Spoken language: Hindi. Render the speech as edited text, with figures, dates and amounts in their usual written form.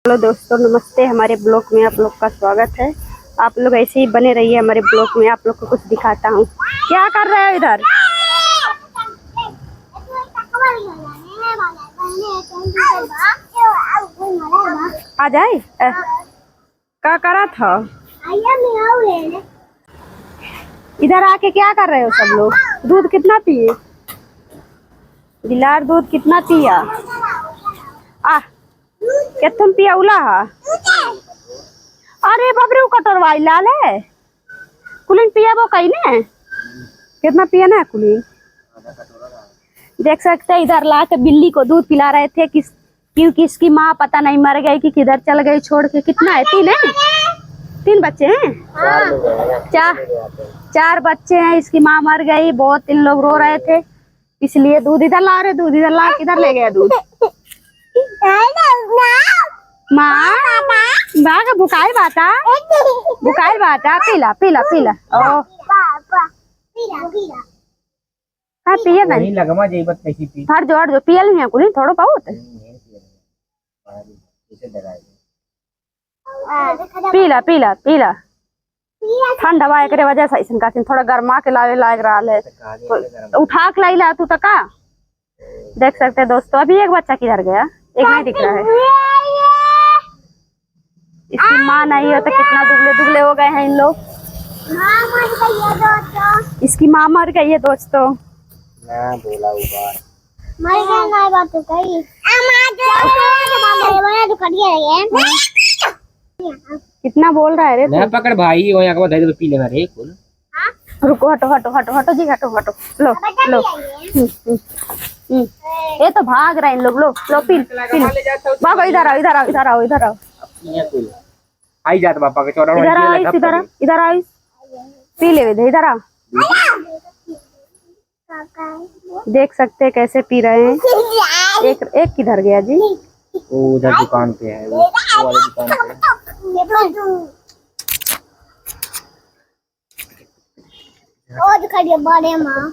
हेलो दोस्तों, नमस्ते। हमारे ब्लॉग में आप लोग का स्वागत है। आप लोग ऐसे ही बने रहिए हमारे ब्लॉग में। आप लोग को कुछ दिखाता हूँ। क्या कर रहे हो इधर? आ जाए क्या करा था? इधर आके क्या कर रहे हो सब लोग? दूध कितना पिए? बिलार दूध कितना पिया? आ क्या तुम पिया उला? अरे बाबरे, कटर वाई लाल है। कुलीन पिया वो कहीं ने कितना पिया ना कुलीन। देख सकते हैं इधर ला के बिल्ली को दूध पिला रहे थे क्योंकि इसकी माँ पता नहीं मर गई कि किधर चल गई छोड़ के। कितना है? तीन बच्चे हैं। चार बच्चे हैं। इसकी माँ मर गई। बहुत 3 लोग रो रहे थे, इसलिए दूध इधर ला रहे। दूध इधर ला, किधर ले गया दूध? माँ बाग बुकाई बाता पीला पीला पीला। ओ हाँ पिए नहीं लगमा जेबत कैसी पी हर जो पियल नहीं कुछ थोड़ा बहुत पीला पीला पीला। ठंड हवा एक वजह से ऐसा का थोड़ा गर्मा के लावे लाग रहा है। उठा के लाई ला तू तक। देख सकते हैं दोस्तों, अभी एक बच्चा किधर गया? एक नहीं दिख रहा है। इसकी माँ नहीं हो तो कितना दुबले दुबले हो गए हैं इन लोग। इसकी माँ मर गई है दोस्तों। ना बोला होगा कितना बोल रहा है रे? मैं पकड़ भाई हो यहाँ के बाद पी लेना रे कुल। रुको, हटो हटो हटो हटो जी, हटो हटो। लो लो। ये तो भाग रहे हैं इन लोग। लो लो पी भागो। इधर आओ इधर आओ इधर आओ इधर आओ। आई जात बापा के चौड़ा इधर आओ इधर आओ पी ले। इधर आओ। देख सकते हैं कैसे पी रहे हैं। एक किधर गया जी? वो उधर दुकान पे है, वो वाले दुकान पे। और दिखाइए बड़े माँ।